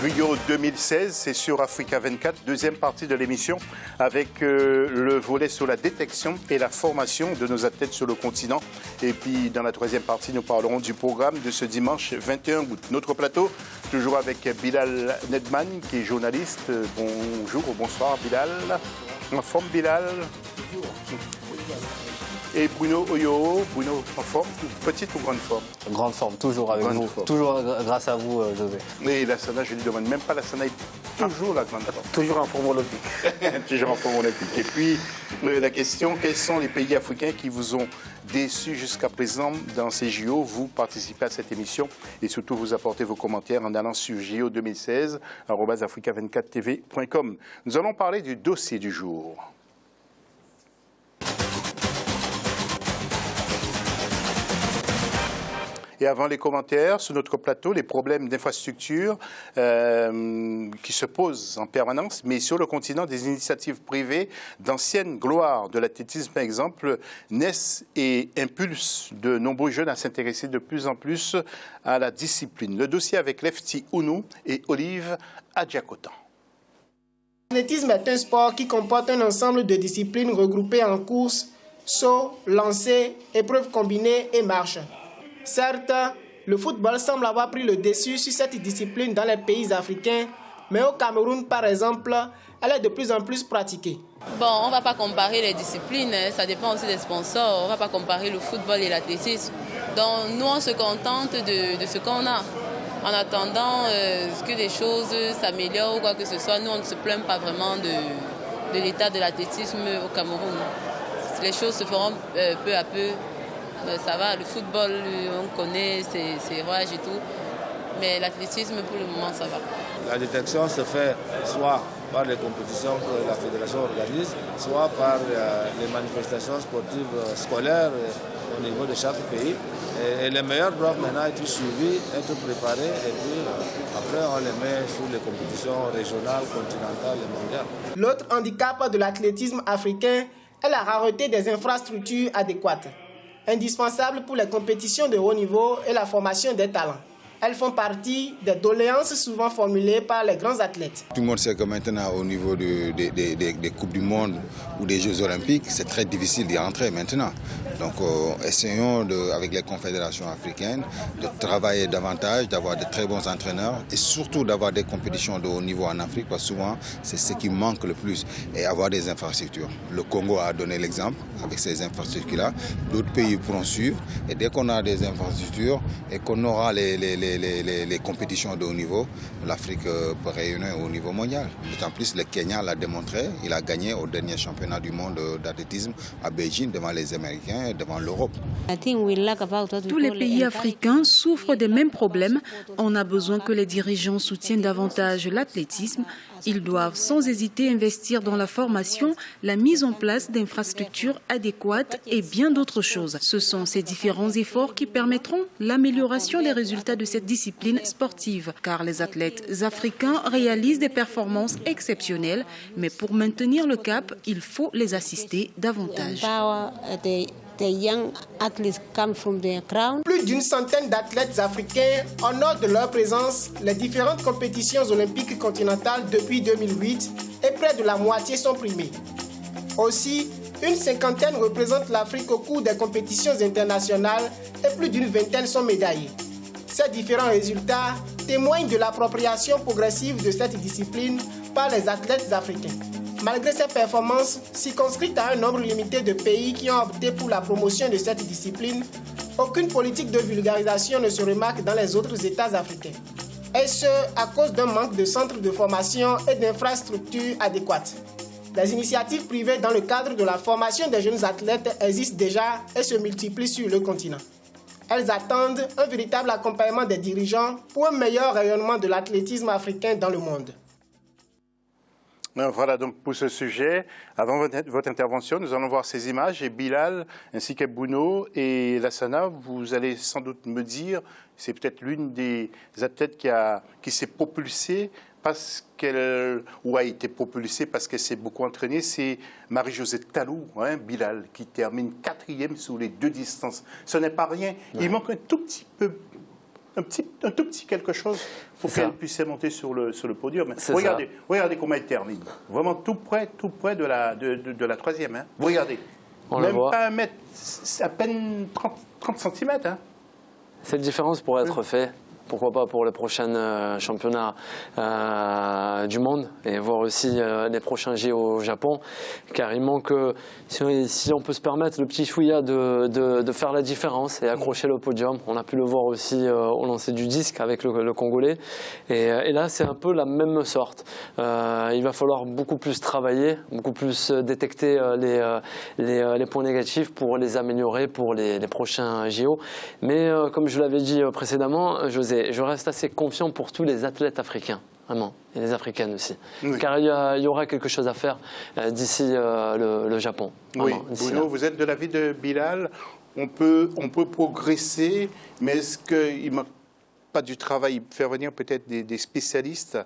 Rio 2016, c'est sur Africa 24, deuxième partie de l'émission avec le volet sur la détection et la formation de nos athlètes sur le continent. Et puis dans la troisième partie, nous parlerons du programme de ce dimanche 21 août. Notre plateau, toujours avec Bilal Nedman, qui est journaliste. Bonjour ou bonsoir Bilal. En forme Bilal. Et Bruno Oyo, Bruno en forme, petite ou grande forme? Grande forme, toujours avec vous, toujours grâce à vous José. Et la Sana, je ne lui demande même pas la Sana, toujours la grande forme. Toujours en forme olympique. Toujours en forme olympique. Et puis la question, quels sont les pays africains qui vous ont déçus jusqu'à présent dans ces JO? Vous participez à cette émission et surtout vous apportez vos commentaires en allant sur JO2016@africa24tv.com. Nous allons parler du dossier du jour. Et avant les commentaires, sur notre plateau, les problèmes d'infrastructure qui se posent en permanence, mais sur le continent, des initiatives privées d'anciennes gloires de l'athlétisme, par exemple, naissent et impulsent de nombreux jeunes à s'intéresser de plus en plus à la discipline. Le dossier avec Lefty Ounou et Olive Adjakotan. L'athlétisme est un sport qui comporte un ensemble de disciplines regroupées en course, saut, lancer, épreuves combinées et marche. Certes, le football semble avoir pris le dessus sur cette discipline dans les pays africains, mais au Cameroun, par exemple, elle est de plus en plus pratiquée. Bon, on ne va pas comparer les disciplines, ça dépend aussi des sponsors. On ne va pas comparer le football et l'athlétisme. Donc, nous, on se contente de ce qu'on a. En attendant que les choses s'améliorent ou quoi que ce soit, nous, on ne se plaint pas vraiment de l'état de l'athlétisme au Cameroun. Les choses se feront peu à peu. Ça va, le football, on connaît ses rouages et tout, mais l'athlétisme, pour le moment, ça va. La détection se fait soit par les compétitions que la fédération organise, soit par les manifestations sportives scolaires au niveau de chaque pays. Et les meilleurs doivent maintenant être suivis, être préparés, et puis après on les met sur les compétitions régionales, continentales et mondiales. L'autre handicap de l'athlétisme africain est la rareté des infrastructures adéquates, indispensables pour les compétitions de haut niveau et la formation des talents. Elles font partie des doléances souvent formulées par les grands athlètes. Tout le monde sait que maintenant, au niveau des Coupes du Monde ou des Jeux Olympiques, c'est très difficile d'y entrer maintenant. Donc, essayons, avec les confédérations africaines, de travailler davantage, d'avoir de très bons entraîneurs et surtout d'avoir des compétitions de haut niveau en Afrique, parce que souvent, c'est ce qui manque le plus, et avoir des infrastructures. Le Congo a donné l'exemple avec ces infrastructures-là. D'autres pays pourront suivre. Et dès qu'on a des infrastructures et qu'on aura les compétitions de haut niveau, l'Afrique peut rayonner au niveau mondial. D'autant plus, le Kenya l'a démontré. Il a gagné au dernier championnat du monde d'athlétisme à Beijing devant les Américains et devant l'Europe. Tous les pays africains souffrent des mêmes problèmes. On a besoin que les dirigeants soutiennent davantage l'athlétisme. Ils doivent sans hésiter investir dans la formation, la mise en place d'infrastructures adéquates et bien d'autres choses. Ce sont ces différents efforts qui permettront l'amélioration des résultats de cette discipline sportive, car les athlètes africains réalisent des performances exceptionnelles, mais pour maintenir le cap, il faut les assister davantage. Plus d'une centaine d'athlètes africains honorent de leur présence les différentes compétitions olympiques continentales depuis 2008 et près de la moitié sont primés. Aussi, une cinquantaine représentent l'Afrique au cours des compétitions internationales et plus d'une vingtaine sont médaillés. Ces différents résultats témoignent de l'appropriation progressive de cette discipline par les athlètes africains. Malgré ces performances circonscrites à un nombre limité de pays qui ont opté pour la promotion de cette discipline, aucune politique de vulgarisation ne se remarque dans les autres États africains. Et ce, à cause d'un manque de centres de formation et d'infrastructures adéquates. Les initiatives privées dans le cadre de la formation des jeunes athlètes existent déjà et se multiplient sur le continent. Elles attendent un véritable accompagnement des dirigeants pour un meilleur rayonnement de l'athlétisme africain dans le monde. Voilà donc pour ce sujet. Avant votre intervention, nous allons voir ces images et Bilal ainsi que Bruno et Lassana, vous allez sans doute me dire, c'est peut-être l'une des athlètes qui s'est propulsée parce qu'elle, ou a été propulsée parce qu'elle s'est beaucoup entraînée, c'est Marie-Josée Talou, Bilal, qui termine 4e sur les 2 distances. Ce n'est pas rien. Il manque un tout petit peu un tout petit quelque chose pour qu'elle puisse monter sur le podium. Regardez comment elle termine. Vraiment tout près de la troisième. Hein. Vous regardez. Même pas 1 mètre, à peine 30 cm. Hein. Cette différence pourrait être faite, pourquoi pas pour les prochains championnats du monde et voir aussi les prochains JO au Japon, car il manque, si on peut se permettre, le petit chouïa de faire la différence et accrocher le podium. On a pu le voir aussi au lancer du disque avec le Congolais, et là c'est un peu la même sorte. Il va falloir beaucoup plus travailler, beaucoup plus détecter les points négatifs pour les améliorer pour les prochains JO. Mais comme je l'avais dit précédemment, José, je reste assez confiant pour tous les athlètes africains, vraiment, et les africaines aussi. Oui. Car il y aura quelque chose à faire d'ici le Japon. Vraiment, oui, Bruno, vous êtes de l'avis de Bilal. On peut progresser, mais est-ce qu'il ne manque pas du travail? Faire venir peut-être des spécialistes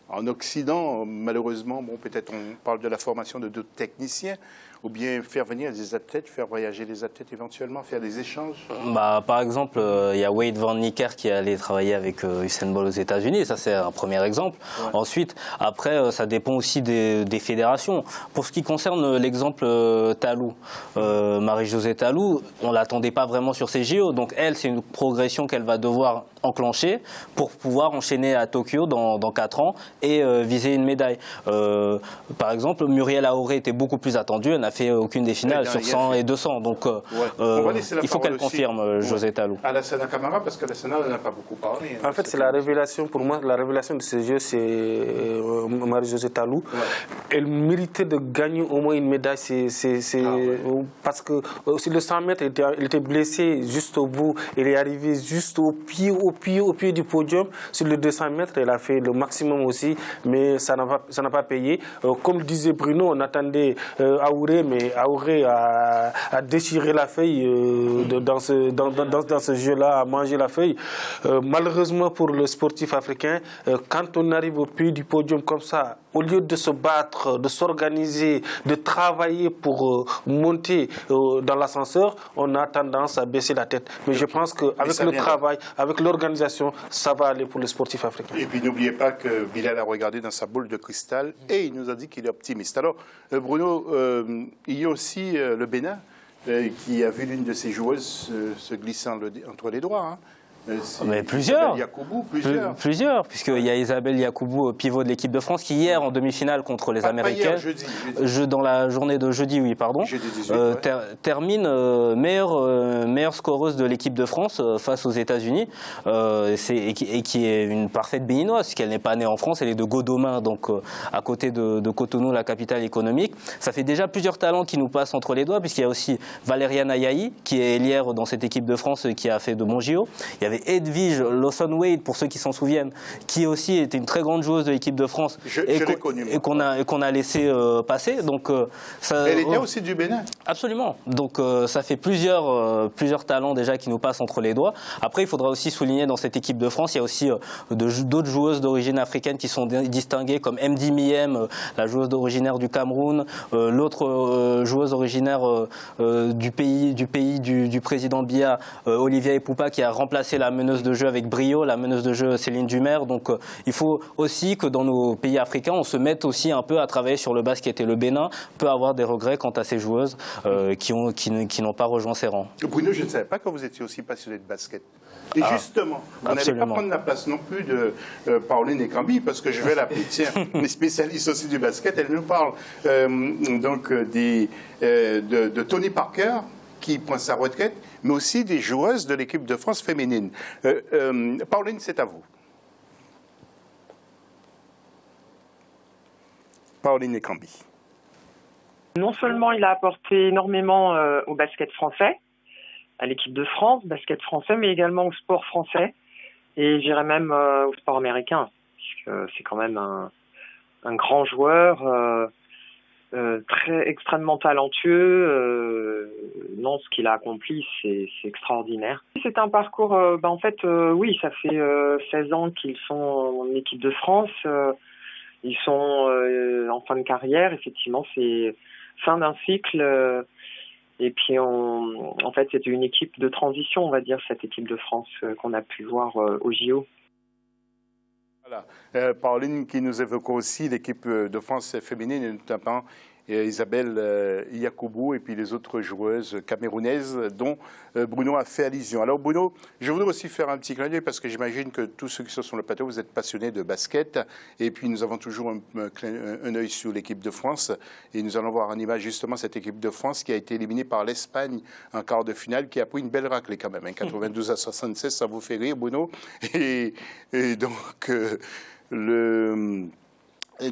en Occident, malheureusement, peut-être on parle de la formation de d'autres techniciens, ou bien faire venir des athlètes, faire voyager les athlètes éventuellement, faire des échanges? Par exemple, il y a Wade Van Niekerk qui est allé travailler avec Usain Bolt aux États-Unis, ça c'est un premier exemple. Ouais. Ensuite, après, ça dépend aussi des fédérations. Pour ce qui concerne l'exemple Talou, Marie-Josée Talou, on ne l'attendait pas vraiment sur ces JO, donc elle, c'est une progression qu'elle va devoir enclencher pour pouvoir enchaîner à Tokyo dans 4 ans et viser une médaille. Par exemple, Muriel Aoré était beaucoup plus attendue, elle n'a fait aucune des finales sur 100 et 200, donc il faut qu'elle confirme, José Talou. Alassana Camara, parce qu'Alassana n'en a pas beaucoup parlé. En fait, c'est la révélation, pour moi, la révélation de ce jeu, c'est Marie-Josée Talou. Ouais. Elle méritait de gagner au moins une médaille, parce que sur le 100 mètres, elle était blessée juste au bout, elle est arrivée juste au pied du podium. Sur le 200 mètres, elle a fait le maximum aussi, mais ça n'a pas payé. Comme disait Bruno, on attendait Aouré, mais Aouré a déchiré la feuille dans ce jeu-là, a mangé la feuille. Malheureusement pour le sportif africain, quand on arrive au pied du podium comme ça, au lieu de se battre, de s'organiser, de travailler pour monter dans l'ascenseur, on a tendance à baisser la tête. Mais je pense qu'avec le travail, avec l'organisation, ça va aller pour le sportif africain. Et puis n'oubliez pas que Bilal a regardé dans sa boule de cristal et il nous a dit qu'il est optimiste. Alors Bruno, il y a aussi le Bénin qui a vu l'une de ses joueuses se glisser entre les doigts. Hein. Mais plusieurs, puisqu'il y a Isabelle Yacoubou, pivot de l'équipe de France, qui hier en demi-finale contre les Américaines, dans la journée de jeudi, termine meilleure scoreuse de l'équipe de France face aux États-Unis, et qui est une parfaite béninoise, puisqu'elle n'est pas née en France, elle est de Godomain, donc à côté de Cotonou, la capitale économique. Ça fait déjà plusieurs talents qui nous passent entre les doigts, puisqu'il y a aussi Valériane Ayayi, qui est ailière dans cette équipe de France, qui a fait de bons JO. Il y avait Edwige Lawson-Wade, pour ceux qui s'en souviennent, qui aussi était une très grande joueuse de l'équipe de France et qu'on a laissé passer. Donc, elle était aussi du Bénin. Absolument. Donc ça fait plusieurs talents déjà qui nous passent entre les doigts. Après, il faudra aussi souligner dans cette équipe de France, il y a aussi d'autres joueuses d'origine africaine qui sont distinguées, comme Mdi Miem, la joueuse originaire du Cameroun, l'autre joueuse originaire du pays du président Biya, Olivia Epupa, qui a remplacé la meneuse de jeu avec brio, la meneuse de jeu Céline Dumer. Donc il faut aussi que dans nos pays africains, on se mette aussi un peu à travailler sur le basket. Et le Bénin peut avoir des regrets quant à ces joueuses qui n'ont pas rejoint ses rangs. Bruno, je ne savais pas que vous étiez aussi passionné de basket. Et justement, vous n'allez pas prendre la place non plus de Pauline Ekambi, parce que je vais l'appeler, tiens, une spécialiste aussi du basket, elle nous parle de Tony Parker, qui prend sa retraite, mais aussi des joueuses de l'équipe de France féminine. Pauline, c'est à vous. Pauline Ekambi. Non seulement il a apporté énormément au basket français, à l'équipe de France, basket français, mais également au sport français, et j'irais même au sport américain, puisque c'est quand même un grand joueur, extrêmement talentueux. Ce qu'il a accompli, c'est extraordinaire. C'est un parcours, oui, ça fait 16 ans qu'ils sont en équipe de France. Ils sont en fin de carrière. Effectivement, c'est fin d'un cycle. Et puis, en fait, c'était une équipe de transition, on va dire, cette équipe de France qu'on a pu voir au JO. Voilà. Pauline qui nous évoque aussi l'équipe de France féminine, notamment Isabelle Yacoubou et puis les autres joueuses camerounaises dont Bruno a fait allusion. Alors Bruno, je voudrais aussi faire un petit clin d'œil parce que j'imagine que tous ceux qui sont sur le plateau, vous êtes passionnés de basket et puis nous avons toujours un œil sur l'équipe de France et nous allons voir en image justement cette équipe de France qui a été éliminée par l'Espagne en quart de finale, qui a pris une belle raclée quand même, hein, 92 à 76, ça vous fait rire Bruno et donc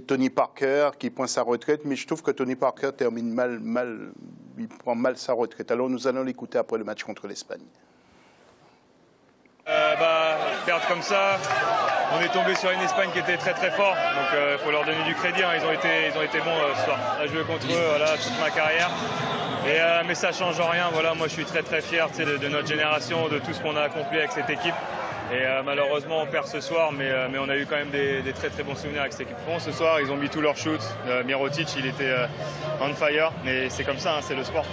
Tony Parker qui prend sa retraite, mais je trouve que Tony Parker termine il prend mal sa retraite. Alors nous allons l'écouter après le match contre l'Espagne. Perdre comme ça, on est tombé sur une Espagne qui était très très forte, donc il faut leur donner du crédit, hein. Ils ont été bons ce soir. J'ai joué contre eux voilà, toute ma carrière, mais ça ne change rien. Voilà, moi je suis très très fier de notre génération, de tout ce qu'on a accompli avec cette équipe. Et malheureusement, on perd ce soir, mais on a eu quand même des très très bons souvenirs avec cette équipe. Bon, ce soir, ils ont mis tous leurs shoots. Mirotic, il était on fire, mais c'est comme ça, hein, c'est le sport.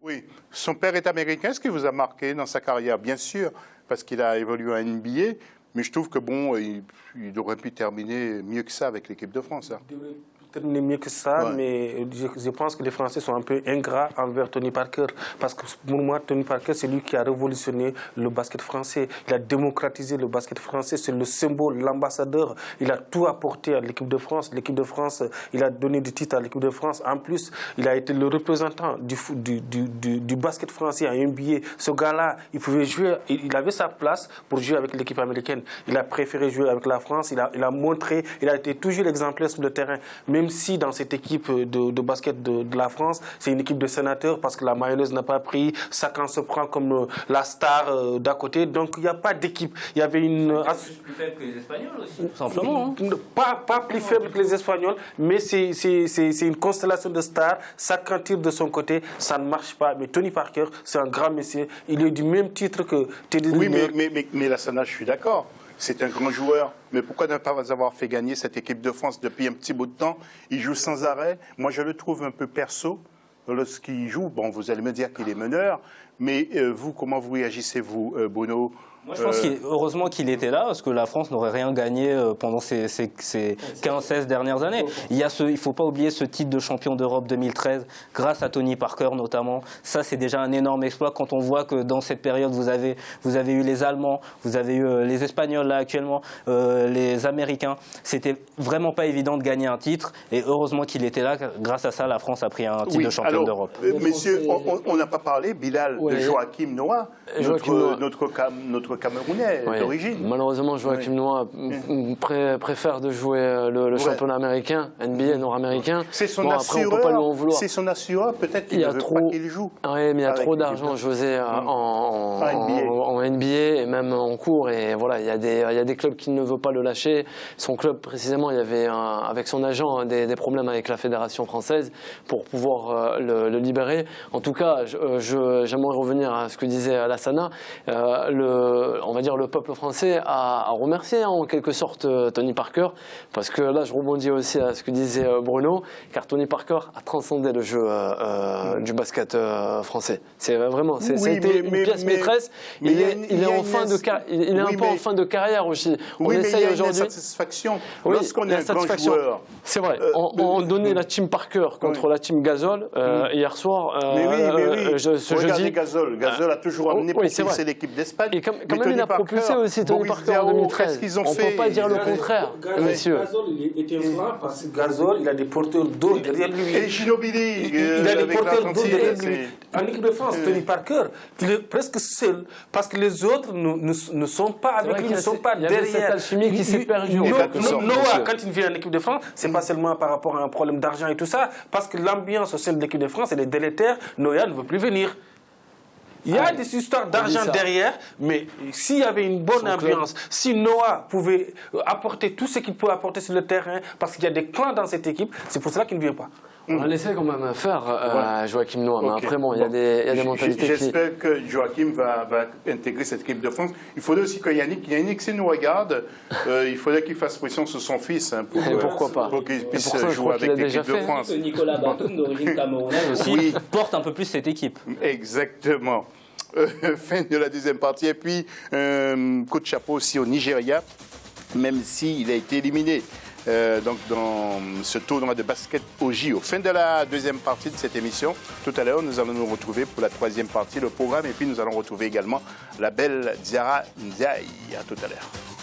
Oui, son père est américain. Est-ce qu'il vous a marqué dans sa carrière? Bien sûr, parce qu'il a évolué en NBA, mais je trouve que bon, il aurait pu terminer mieux que ça avec l'équipe de France. Hein. Terminer mieux que ça, ouais. Mais je pense que les Français sont un peu ingrats envers Tony Parker. Parce que pour moi, Tony Parker, c'est lui qui a révolutionné le basket français. Il a démocratisé le basket français. C'est le symbole, l'ambassadeur. Il a tout apporté à l'équipe de France. L'équipe de France, il a donné des titres à l'équipe de France. En plus, il a été le représentant du basket français à NBA. Ce gars-là, il pouvait jouer, il avait sa place pour jouer avec l'équipe américaine. Il a préféré jouer avec la France. Il a montré, il a été toujours exemplaire sur le terrain. Même si dans cette équipe de basket de la France, c'est une équipe de sénateurs parce que la mayonnaise n'a pas pris, Sakan se prend comme la star d'à côté. Donc il n'y a pas d'équipe. Il y avait une... plus faible que les Espagnols aussi, tout simplement. Hein. Pas plus faible que les Espagnols, mais c'est une constellation de stars. Sakan tire de son côté, ça ne marche pas. Mais Tony Parker, c'est un grand monsieur. Il est du même titre que Teddy Riner. Oui, mais Lassana, je suis d'accord. C'est un grand joueur, mais pourquoi ne pas avoir fait gagner cette équipe de France depuis un petit bout de temps? Il joue sans arrêt. Moi, je le trouve un peu perso lorsqu'il joue. Bon, vous allez me dire qu'il est meneur, mais vous, comment vous réagissez-vous, Bruno? Moi, je pense heureusement qu'il était là, parce que la France n'aurait rien gagné pendant ces 15-16 dernières années. Il ne faut pas oublier ce titre de champion d'Europe 2013, grâce à Tony Parker notamment. Ça, c'est déjà un énorme exploit quand on voit que dans cette période, vous avez eu les Allemands, vous avez eu les Espagnols là actuellement, les Américains. C'était vraiment pas évident de gagner un titre, et heureusement qu'il était là. Grâce à ça, la France a pris un titre de champion d'Europe. Messieurs, on n'a pas parlé, Bilal, de Joachim Noah, notre Camerounais d'origine. Malheureusement, Joachim Noah préfère de jouer le championnat américain, NBA nord-américain. C'est son assureur. C'est son assureur. Peut-être qu'il ne veut pas qu'il joue. Oui, mais il y a trop d'argent, José, en NBA et même en cours. Et voilà, il y a des clubs qui ne veulent pas le lâcher. Son club, précisément, il y avait avec son agent des problèmes avec la fédération française pour pouvoir le libérer. En tout cas, j'aimerais revenir à ce que disait Lassana. On va dire le peuple français a remercié en quelque sorte Tony Parker, parce que là je rebondis aussi à ce que disait Bruno, car Tony Parker a transcendé le jeu du basket français. C'est vraiment, c'était une pièce maîtresse. Il est en fin de carrière aussi. On essaye aujourd'hui. Une satisfaction. Lorsqu'on est un grand joueur. C'est vrai. On donnait la team Parker contre la team Gasol hier soir. Regardez Gasol. Gasol a toujours amené pour pousser l'équipe d'Espagne. Et quand même, il a propulsé aussi Tony Parker en 2013. On ne peut pas dire le contraire, messieurs. Gasol, il était influent parce que Gasol, il a des porteurs d'eau derrière lui. Et Ginobili, il a des porteurs d'eau derrière lui. En équipe de France, Tony Parker, il est presque seul parce que les autres ne sont pas avec lui, ne sont pas derrière. Il y a cette alchimie qui s'est perdue. Noah, quand il vient en équipe de France, ce n'est pas seulement par rapport à un problème d'argent et tout ça, parce que l'ambiance au sein de l'équipe de France, elle est délétère. Noah ne veut plus venir. Il y a des histoires d'argent derrière, mais s'il y avait une bonne ambiance, si Noah pouvait apporter tout ce qu'il peut apporter sur le terrain, parce qu'il y a des clans dans cette équipe, c'est pour cela qu'il ne vient pas. On a laissé quand même faire Joachim Noah, mais après, bon, il y a des mentalités J'espère que Joachim va intégrer cette équipe de France. Il faudrait aussi que Yannick s'il nous regarde, il faudrait qu'il fasse pression sur son fils pour qu'il puisse jouer avec l'équipe de France. Nicolas Batum, d'origine camerounaise aussi, porte un peu plus cette équipe. Exactement. Fin de la deuxième partie. Et puis, coup de chapeau aussi au Nigeria, même s'il a été éliminé donc dans ce tournoi de basket au JO. Fin de la deuxième partie de cette émission. Tout à l'heure, nous allons nous retrouver pour la troisième partie, le programme. Et puis, nous allons retrouver également la belle Diarra Ndiaye. À tout à l'heure.